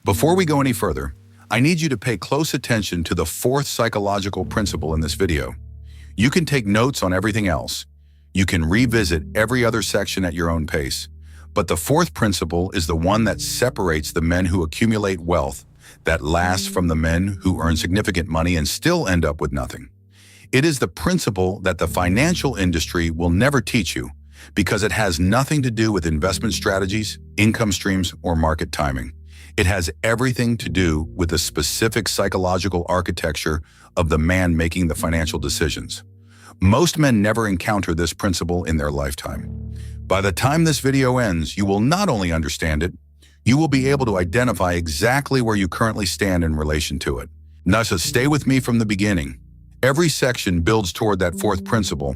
Before we go any further, I need you to pay close attention to the fourth psychological principle in this video. You can take notes on everything else. You can revisit every other section at your own pace. But the fourth principle is the one that separates the men who accumulate wealth that lasts from the men who earn significant money and still end up with nothing. It is the principle that the financial industry will never teach you because it has nothing to do with investment strategies, income streams, or market timing. It has everything to do with the specific psychological architecture of the man making the financial decisions. Most men never encounter this principle in their lifetime. By the time this video ends, you will not only understand it, you will be able to identify exactly where you currently stand in relation to it. Now, so stay with me from the beginning. Every section builds toward that fourth principle,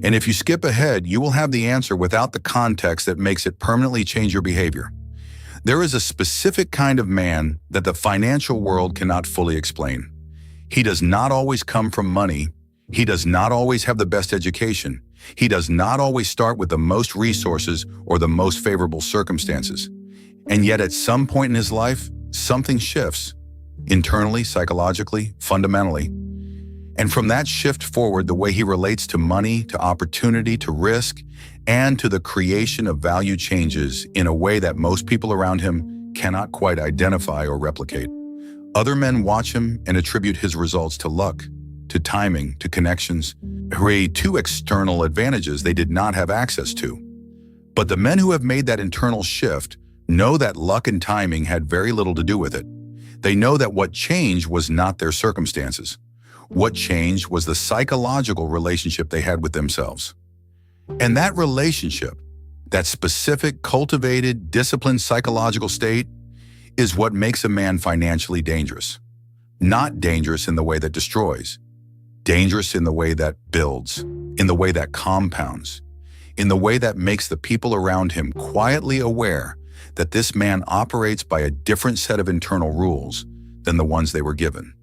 and if you skip ahead, you will have the answer without the context that makes it permanently change your behavior. There is a specific kind of man that the financial world cannot fully explain. He does not always come from money. He does not always have the best education. He does not always start with the most resources or the most favorable circumstances. And yet at some point in his life, something shifts, internally, psychologically, fundamentally. And from that shift forward, the way he relates to money, to opportunity, to risk, and to the creation of value changes in a way that most people around him cannot quite identify or replicate. Other men watch him and attribute his results to luck, to timing, to connections, to external advantages they did not have access to. But the men who have made that internal shift know that luck and timing had very little to do with it. They know that what changed was not their circumstances. What changed was the psychological relationship they had with themselves. And that relationship, that specific, cultivated, disciplined psychological state, is what makes a man financially dangerous. Not dangerous in the way that destroys. Dangerous in the way that builds, in the way that compounds, in the way that makes the people around him quietly aware that this man operates by a different set of internal rules than the ones they were given.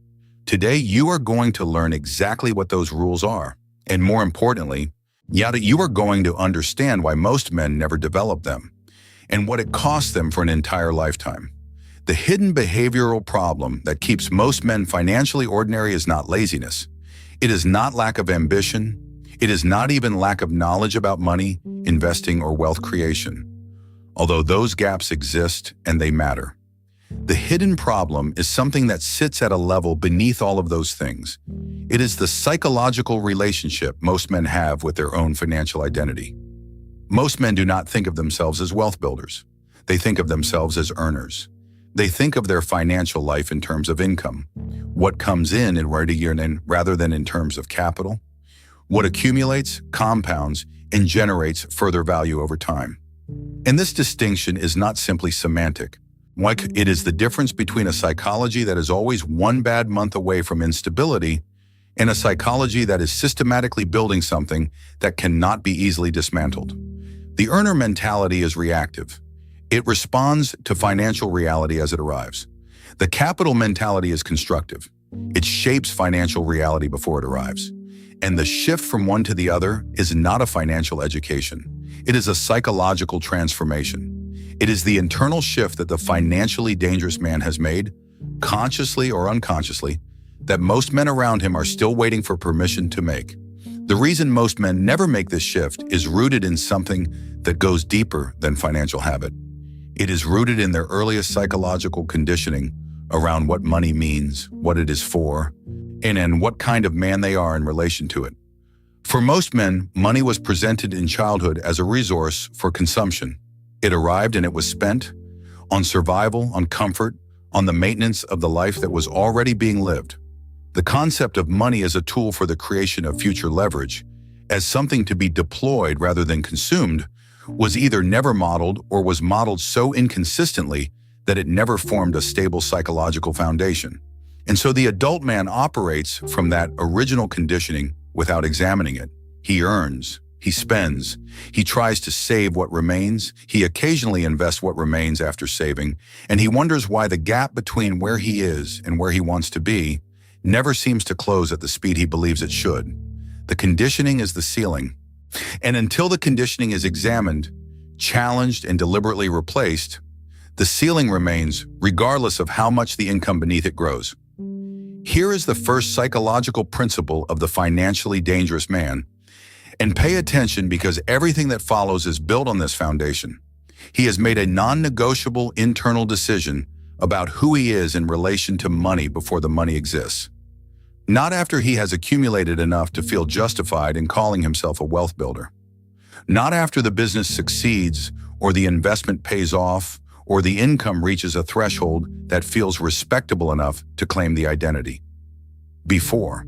Today, you are going to learn exactly what those rules are. And more importantly, you are going to understand why most men never develop them and what it costs them for an entire lifetime. The hidden behavioral problem that keeps most men financially ordinary is not laziness. It is not lack of ambition. It is not even lack of knowledge about money, investing, or wealth creation. Although those gaps exist and they matter. The hidden problem is something that sits at a level beneath all of those things. It is the psychological relationship most men have with their own financial identity. Most men do not think of themselves as wealth builders. They think of themselves as earners. They think of their financial life in terms of income, what comes in rather than in terms of capital, what accumulates, compounds, and generates further value over time. And this distinction is not simply semantic. It is the difference between a psychology that is always one bad month away from instability and a psychology that is systematically building something that cannot be easily dismantled. The earner mentality is reactive. It responds to financial reality as it arrives. The capital mentality is constructive. It shapes financial reality before it arrives. And the shift from one to the other is not a financial education. It is a psychological transformation. It is the internal shift that the financially dangerous man has made, consciously or unconsciously, that most men around him are still waiting for permission to make. The reason most men never make this shift is rooted in something that goes deeper than financial habit. It is rooted in their earliest psychological conditioning around what money means, what it is for, and what kind of man they are in relation to it. For most men, money was presented in childhood as a resource for consumption. It arrived and it was spent on survival, on comfort, on the maintenance of the life that was already being lived. The concept of money as a tool for the creation of future leverage, as something to be deployed rather than consumed, was either never modeled or was modeled so inconsistently that it never formed a stable psychological foundation. And so the adult man operates from that original conditioning without examining it. He earns, he spends, he tries to save what remains, he occasionally invests what remains after saving, and he wonders why the gap between where he is and where he wants to be never seems to close at the speed he believes it should. The conditioning is the ceiling. And until the conditioning is examined, challenged, and deliberately replaced, The ceiling remains regardless of how much the income beneath it grows. Here is the first psychological principle of the financially dangerous man, and pay attention because everything that follows is built on this foundation. He has made a non-negotiable internal decision about who he is in relation to money before the money exists. Not after he has accumulated enough to feel justified in calling himself a wealth builder. Not after the business succeeds, or the investment pays off, or the income reaches a threshold that feels respectable enough to claim the identity. Before,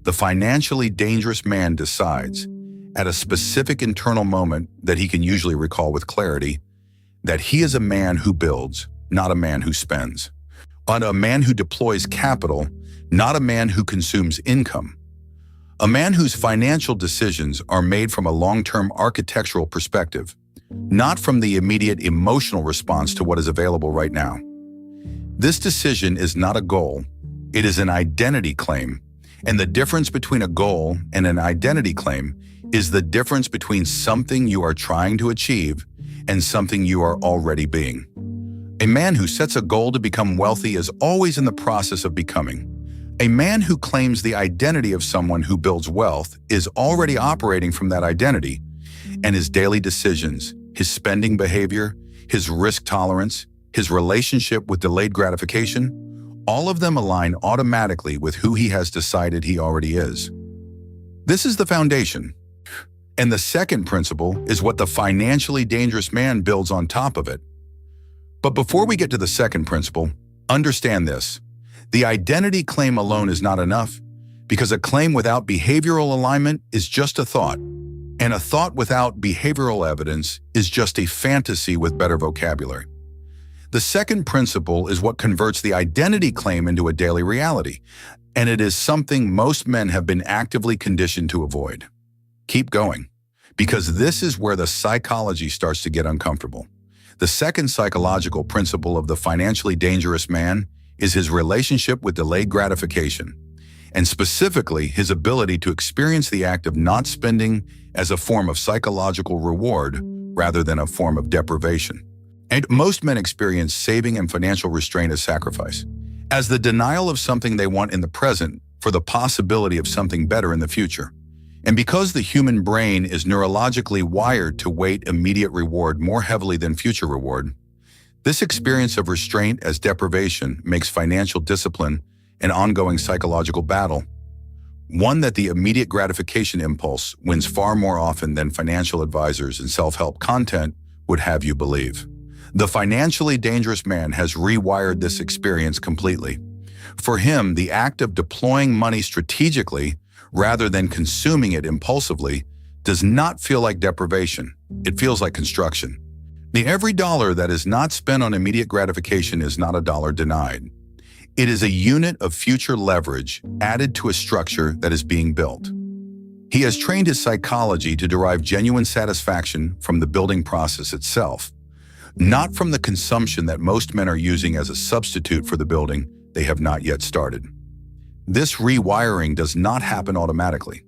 the financially dangerous man decides, at a specific internal moment that he can usually recall with clarity, that he is a man who builds, not a man who spends. On a man who deploys capital, not a man who consumes income. A man whose financial decisions are made from a long-term architectural perspective, not from the immediate emotional response to what is available right now. This decision is not a goal, it is an identity claim, and the difference between a goal and an identity claim is the difference between something you are trying to achieve and something you are already being. A man who sets a goal to become wealthy is always in the process of becoming. A man who claims the identity of someone who builds wealth is already operating from that identity, and his daily decisions, his spending behavior, his risk tolerance, his relationship with delayed gratification, all of them align automatically with who he has decided he already is. This is the foundation. And the second principle is what the financially dangerous man builds on top of it. But before we get to the second principle, understand this. The identity claim alone is not enough, because a claim without behavioral alignment is just a thought, and a thought without behavioral evidence is just a fantasy with better vocabulary. The second principle is what converts the identity claim into a daily reality, and it is something most men have been actively conditioned to avoid. Keep going, because this is where the psychology starts to get uncomfortable. The second psychological principle of the financially dangerous man is his relationship with delayed gratification, and specifically his ability to experience the act of not spending as a form of psychological reward rather than a form of deprivation. And most men experience saving and financial restraint as sacrifice, as the denial of something they want in the present for the possibility of something better in the future. And because the human brain is neurologically wired to weight immediate reward more heavily than future reward, this experience of restraint as deprivation makes financial discipline an ongoing psychological battle, one that the immediate gratification impulse wins far more often than financial advisors and self-help content would have you believe. The financially dangerous man has rewired this experience completely. For him, the act of deploying money strategically rather than consuming it impulsively does not feel like deprivation. It feels like construction. Every dollar that is not spent on immediate gratification is not a dollar denied. It is a unit of future leverage added to a structure that is being built. He has trained his psychology to derive genuine satisfaction from the building process itself, not from the consumption that most men are using as a substitute for the building they have not yet started. This rewiring does not happen automatically.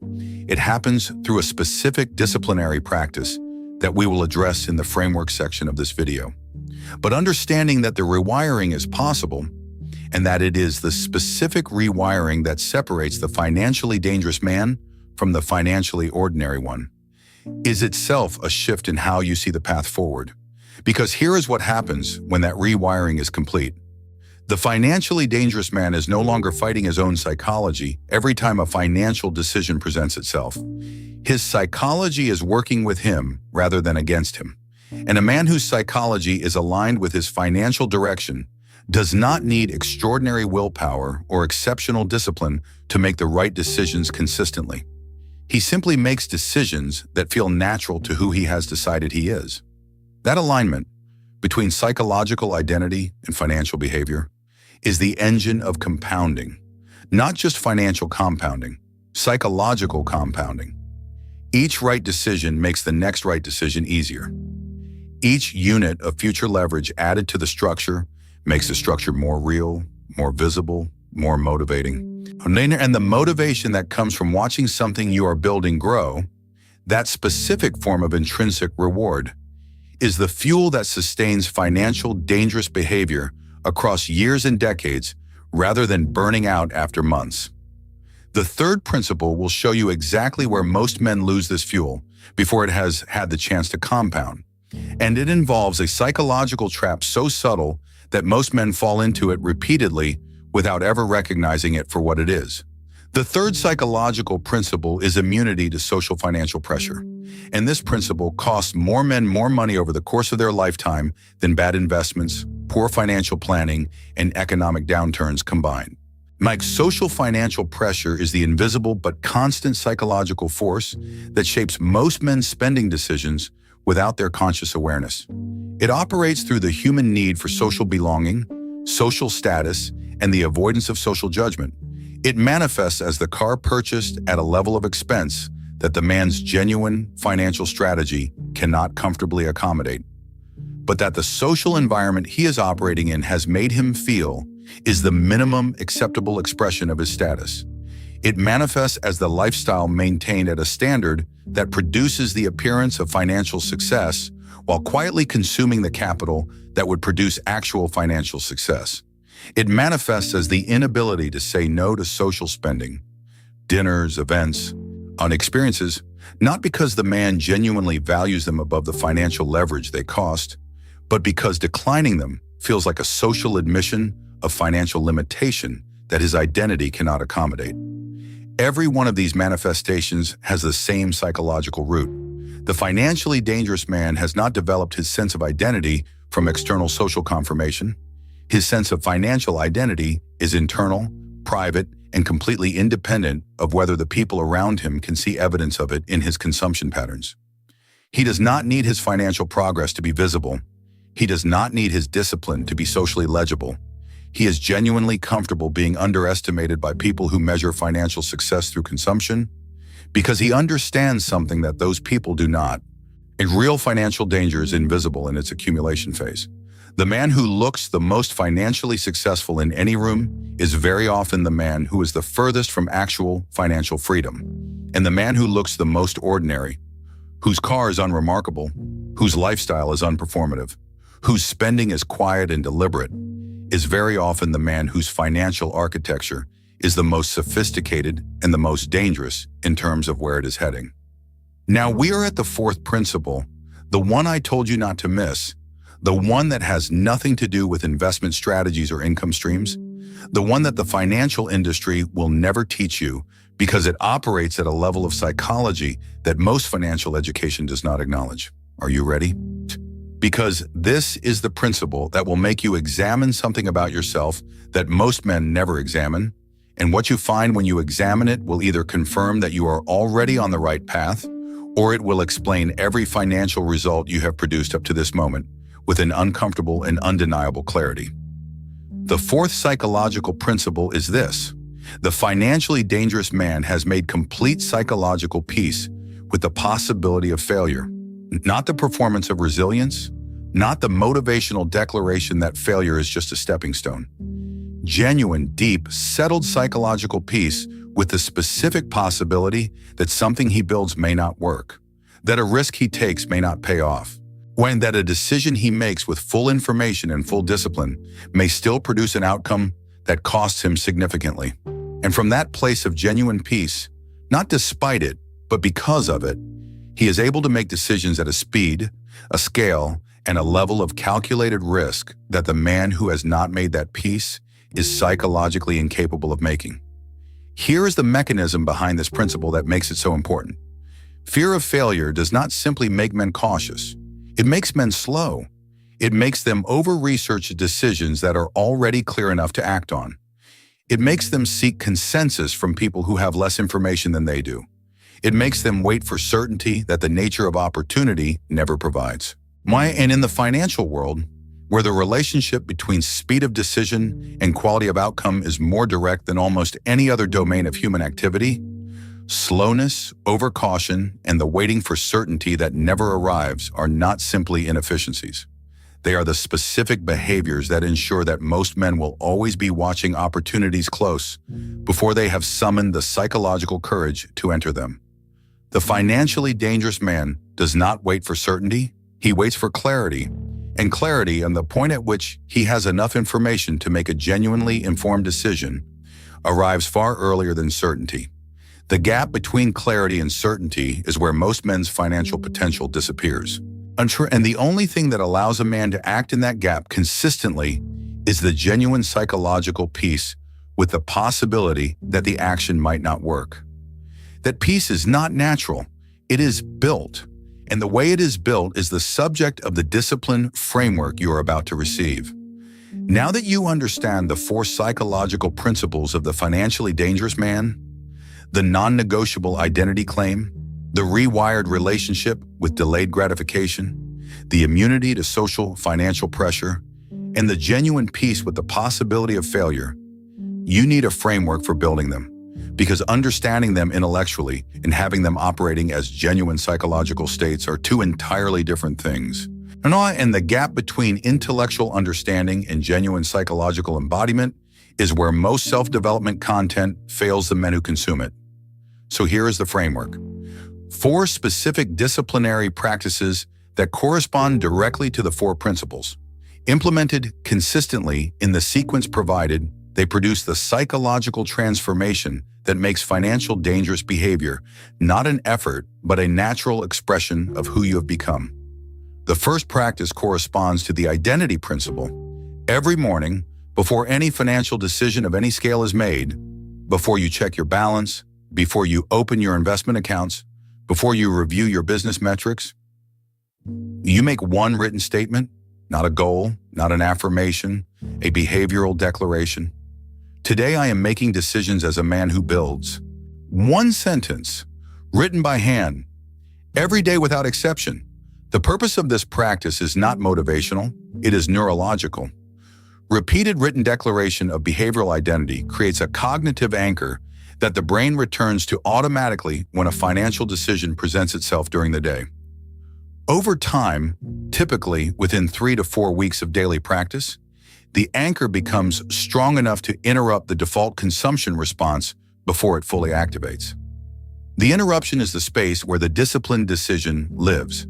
It happens through a specific disciplinary practice that we will address in the framework section of this video. But understanding that the rewiring is possible, and that it is the specific rewiring that separates the financially dangerous man from the financially ordinary one, is itself a shift in how you see the path forward. Because here is what happens when that rewiring is complete. The financially dangerous man is no longer fighting his own psychology every time a financial decision presents itself. His psychology is working with him rather than against him. And a man whose psychology is aligned with his financial direction does not need extraordinary willpower or exceptional discipline to make the right decisions consistently. He simply makes decisions that feel natural to who he has decided he is. That alignment between psychological identity and financial behavior is the engine of compounding, not just financial compounding, psychological compounding. Each right decision makes the next right decision easier. Each unit of future leverage added to the structure makes the structure more real, more visible, more motivating. And the motivation that comes from watching something you are building grow, that specific form of intrinsic reward, is the fuel that sustains financial dangerous behavior across years and decades rather than burning out after months. The third principle will show you exactly where most men lose this fuel before it has had the chance to compound. And it involves a psychological trap so subtle that most men fall into it repeatedly without ever recognizing it for what it is. The third psychological principle is immunity to social financial pressure. And this principle costs more men more money over the course of their lifetime than bad investments, poor financial planning, and economic downturns combined. Mike's social financial pressure is the invisible but constant psychological force that shapes most men's spending decisions without their conscious awareness. It operates through the human need for social belonging, social status, and the avoidance of social judgment. It manifests as the car purchased at a level of expense that the man's genuine financial strategy cannot comfortably accommodate, but that the social environment he is operating in has made him feel is the minimum acceptable expression of his status. It manifests as the lifestyle maintained at a standard that produces the appearance of financial success while quietly consuming the capital that would produce actual financial success. It manifests as the inability to say no to social spending, dinners, events, on experiences, not because the man genuinely values them above the financial leverage they cost, but because declining them feels like a social admission of financial limitation that his identity cannot accommodate. Every one of these manifestations has the same psychological root. The financially dangerous man has not developed his sense of identity from external social confirmation. His sense of financial identity is internal, private, and completely independent of whether the people around him can see evidence of it in his consumption patterns. He does not need his financial progress to be visible. He does not need his discipline to be socially legible. He is genuinely comfortable being underestimated by people who measure financial success through consumption because he understands something that those people do not. A real financial danger is invisible in its accumulation phase. The man who looks the most financially successful in any room is very often the man who is the furthest from actual financial freedom. And the man who looks the most ordinary, whose car is unremarkable, whose lifestyle is unperformative, whose spending is quiet and deliberate, is very often the man whose financial architecture is the most sophisticated and the most dangerous in terms of where it is heading. Now we are at the fourth principle, the one I told you not to miss, the one that has nothing to do with investment strategies or income streams, the one that the financial industry will never teach you because it operates at a level of psychology that most financial education does not acknowledge. Are you ready? Because this is the principle that will make you examine something about yourself that most men never examine, and what you find when you examine it will either confirm that you are already on the right path, or it will explain every financial result you have produced up to this moment with an uncomfortable and undeniable clarity. The fourth psychological principle is this: the financially dangerous man has made complete psychological peace with the possibility of failure, not the performance of resilience, not the motivational declaration that failure is just a stepping stone. Genuine, deep, settled psychological peace with the specific possibility that something he builds may not work, that a risk he takes may not pay off, when that a decision he makes with full information and full discipline may still produce an outcome that costs him significantly. And from that place of genuine peace, not despite it, but because of it, he is able to make decisions at a speed, a scale, and a level of calculated risk that the man who has not made that peace is psychologically incapable of making. Here is the mechanism behind this principle that makes it so important. Fear of failure does not simply make men cautious. It makes men slow. It makes them over-research decisions that are already clear enough to act on. It makes them seek consensus from people who have less information than they do. It makes them wait for certainty that the nature of opportunity never provides. And in the financial world, where the relationship between speed of decision and quality of outcome is more direct than almost any other domain of human activity, slowness, overcaution, and the waiting for certainty that never arrives are not simply inefficiencies. They are the specific behaviors that ensure that most men will always be watching opportunities close before they have summoned the psychological courage to enter them. The financially dangerous man does not wait for certainty. He waits for clarity, and clarity on the point at which he has enough information to make a genuinely informed decision arrives far earlier than certainty. The gap between clarity and certainty is where most men's financial potential disappears. And the only thing that allows a man to act in that gap consistently is the genuine psychological peace with the possibility that the action might not work. That peace is not natural, it is built. And the way it is built is the subject of the discipline framework you are about to receive. Now that you understand the 4 psychological principles of the financially dangerous man, the non-negotiable identity claim, the rewired relationship with delayed gratification, the immunity to social financial pressure, and the genuine peace with the possibility of failure, you need a framework for building them. Because understanding them intellectually and having them operating as genuine psychological states are 2 entirely different things. And the gap between intellectual understanding and genuine psychological embodiment is where most self-development content fails the men who consume it. So here is the framework. 4 specific disciplinary practices that correspond directly to the 4 principles. Implemented consistently in the sequence provided, they produce the psychological transformation that makes financial dangerous behavior not an effort, but a natural expression of who you have become. The first practice corresponds to the identity principle. Every morning, before any financial decision of any scale is made, before you check your balance, before you open your investment accounts, before you review your business metrics, you make one written statement, not a goal, not an affirmation, a behavioral declaration. Today I am making decisions as a man who builds. One sentence, written by hand, every day without exception. The purpose of this practice is not motivational, it is neurological. Repeated written declaration of behavioral identity creates a cognitive anchor that the brain returns to automatically when a financial decision presents itself during the day. Over time, typically within 3 to 4 weeks of daily practice, the anchor becomes strong enough to interrupt the default consumption response before it fully activates. The interruption is the space where the disciplined decision lives.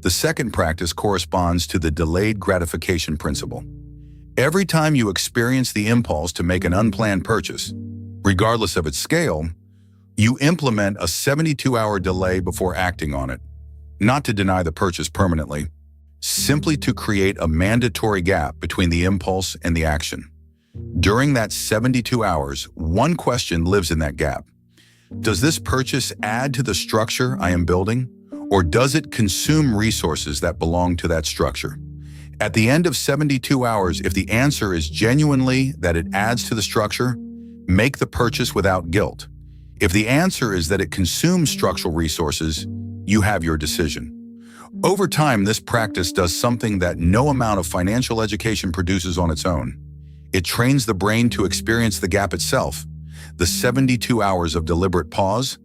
The second practice corresponds to the delayed gratification principle. Every time you experience the impulse to make an unplanned purchase, regardless of its scale, you implement a 72-hour delay before acting on it, not to deny the purchase permanently, simply to create a mandatory gap between the impulse and the action. During that 72 hours, one question lives in that gap. Does this purchase add to the structure I am building, or does it consume resources that belong to that structure? At the end of 72 hours, if the answer is genuinely that it adds to the structure, make the purchase without guilt. If the answer is that it consumes structural resources, you have your decision. Over time, this practice does something that no amount of financial education produces on its own. It trains the brain to experience the gap itself, the 72 hours of deliberate pause,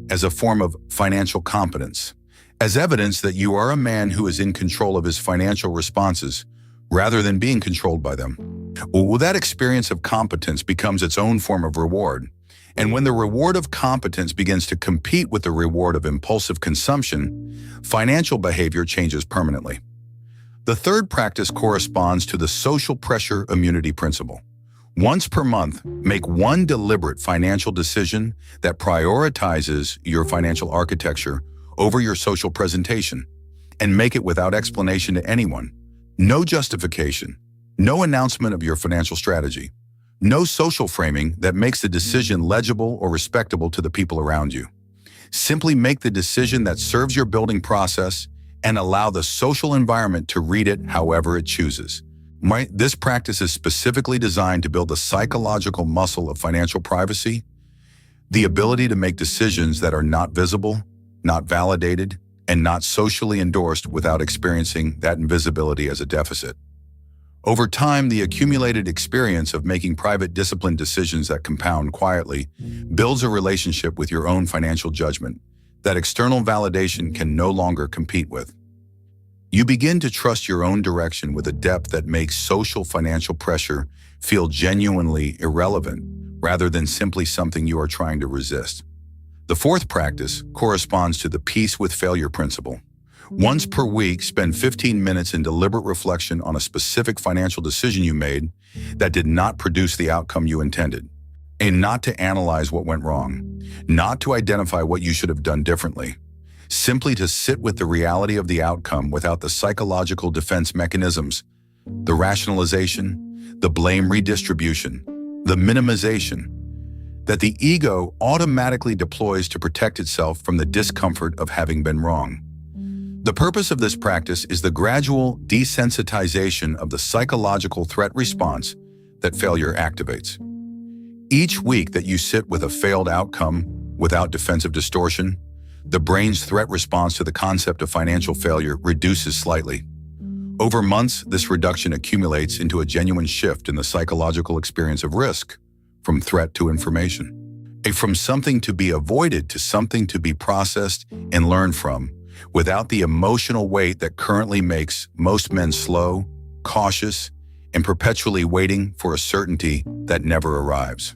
as a form of financial competence, as evidence that you are a man who is in control of his financial responses rather than being controlled by them. Well, that experience of competence becomes its own form of reward. And when the reward of competence begins to compete with the reward of impulsive consumption, financial behavior changes permanently. The third practice corresponds to the social pressure immunity principle. Once per month, make one deliberate financial decision that prioritizes your financial architecture over your social presentation, and make it without explanation to anyone. No justification, no announcement of your financial strategy. No social framing that makes the decision legible or respectable to the people around you. Simply make the decision that serves your building process and allow the social environment to read it however it chooses. This practice is specifically designed to build the psychological muscle of financial privacy, the ability to make decisions that are not visible, not validated, and not socially endorsed without experiencing that invisibility as a deficit. Over time, the accumulated experience of making private disciplined decisions that compound quietly builds a relationship with your own financial judgment that external validation can no longer compete with. You begin to trust your own direction with a depth that makes social financial pressure feel genuinely irrelevant rather than simply something you are trying to resist. The fourth practice corresponds to the peace with failure principle. Once per week, spend 15 minutes in deliberate reflection on a specific financial decision you made that did not produce the outcome you intended. And not to analyze what went wrong, not to identify what you should have done differently, simply to sit with the reality of the outcome without the psychological defense mechanisms, the rationalization, the blame redistribution, the minimization, that the ego automatically deploys to protect itself from the discomfort of having been wrong. The purpose of this practice is the gradual desensitization of the psychological threat response that failure activates. Each week that you sit with a failed outcome without defensive distortion, the brain's threat response to the concept of financial failure reduces slightly. Over months, this reduction accumulates into a genuine shift in the psychological experience of risk, from threat to information, from something to be avoided to something to be processed and learned from, without the emotional weight that currently makes most men slow, cautious, and perpetually waiting for a certainty that never arrives.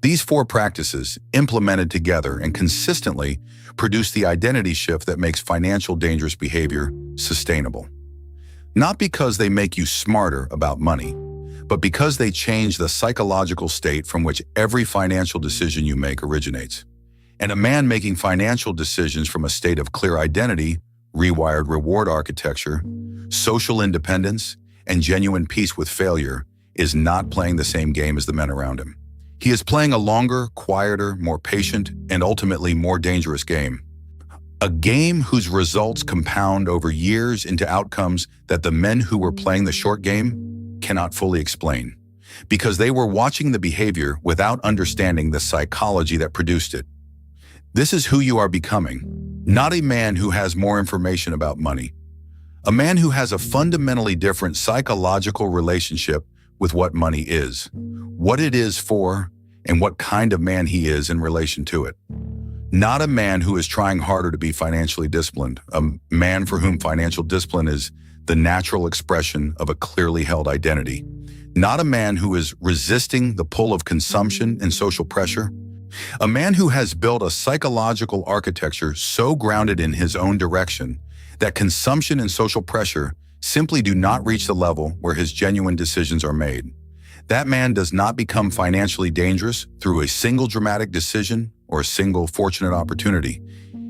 These 4 practices, implemented together and consistently, produce the identity shift that makes financial dangerous behavior sustainable. Not because they make you smarter about money, but because they change the psychological state from which every financial decision you make originates. And a man making financial decisions from a state of clear identity, rewired reward architecture, social independence, and genuine peace with failure is not playing the same game as the men around him. He is playing a longer, quieter, more patient, and ultimately more dangerous game. A game whose results compound over years into outcomes that the men who were playing the short game cannot fully explain, because they were watching the behavior without understanding the psychology that produced it. This is who you are becoming, not a man who has more information about money. A man who has a fundamentally different psychological relationship with what money is, what it is for, and what kind of man he is in relation to it. Not a man who is trying harder to be financially disciplined, a man for whom financial discipline is the natural expression of a clearly held identity. Not a man who is resisting the pull of consumption and social pressure. A man who has built a psychological architecture so grounded in his own direction that consumption and social pressure simply do not reach the level where his genuine decisions are made. That man does not become financially dangerous through a single dramatic decision or a single fortunate opportunity.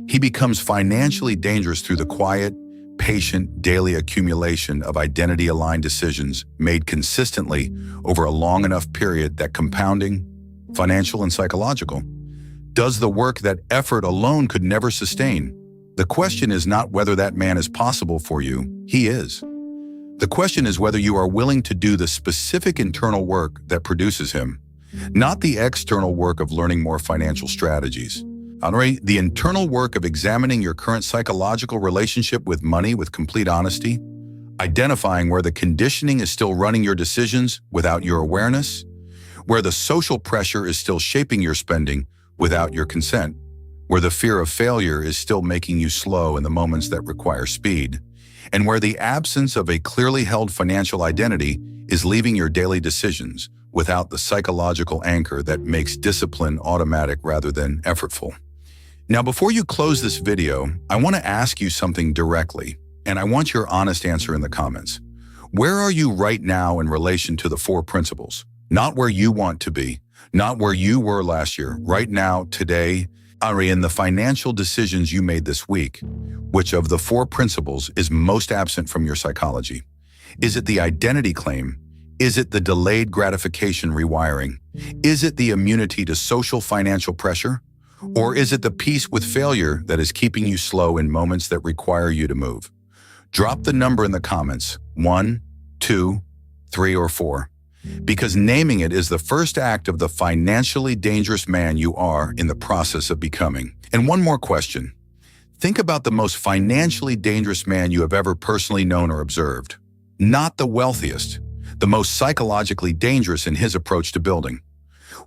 He becomes financially dangerous through the quiet, patient, daily accumulation of identity-aligned decisions made consistently over a long enough period that compounding, financial and psychological, does the work that effort alone could never sustain. The question is not whether that man is possible for you, he is. The question is whether you are willing to do the specific internal work that produces him, not the external work of learning more financial strategies. The internal work of examining your current psychological relationship with money with complete honesty, identifying where the conditioning is still running your decisions without your awareness, where the social pressure is still shaping your spending without your consent, where the fear of failure is still making you slow in the moments that require speed, and where the absence of a clearly held financial identity is leaving your daily decisions without the psychological anchor that makes discipline automatic rather than effortful. Now, before you close this video, I want to ask you something directly, and I want your honest answer in the comments. Where are you right now in relation to the 4 principles? Not where you want to be, not where you were last year, right now, today, in the financial decisions you made this week. Which of the 4 principles is most absent from your psychology? Is it the identity claim? Is it the delayed gratification rewiring? Is it the immunity to social financial pressure? Or is it the peace with failure that is keeping you slow in moments that require you to move? Drop the number in the comments, 1, 2, 3, or 4. Because naming it is the first act of the financially dangerous man you are in the process of becoming. And one more question. Think about the most financially dangerous man you have ever personally known or observed. Not the wealthiest, the most psychologically dangerous in his approach to building.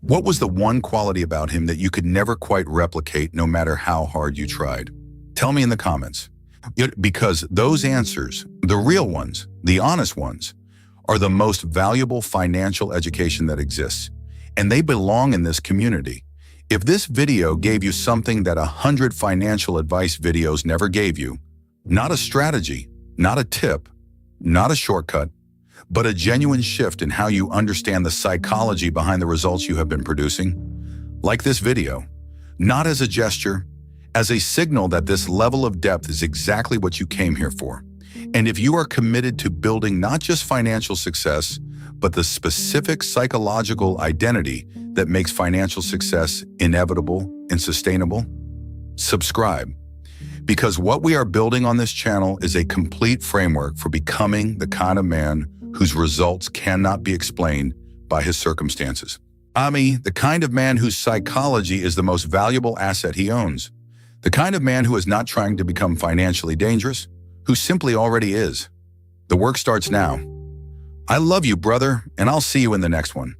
What was the one quality about him that you could never quite replicate no matter how hard you tried? Tell me in the comments. Because those answers, the real ones, the honest ones, are the most valuable financial education that exists, and they belong in this community. If this video gave you something that 100 financial advice videos never gave you, Not a strategy, not a tip, not a shortcut, but a genuine shift in how you understand the psychology behind the results you have been producing. Like this video, not as a gesture, as a signal that this level of depth is exactly what you came here for. And if you are committed to building not just financial success, but the specific psychological identity that makes financial success inevitable and sustainable, subscribe. Because what we are building on this channel is a complete framework for becoming the kind of man whose results cannot be explained by his circumstances. The kind of man whose psychology is the most valuable asset he owns. The kind of man who is not trying to become financially dangerous, who simply already is. The work starts now. I love you, brother, and I'll see you in the next one.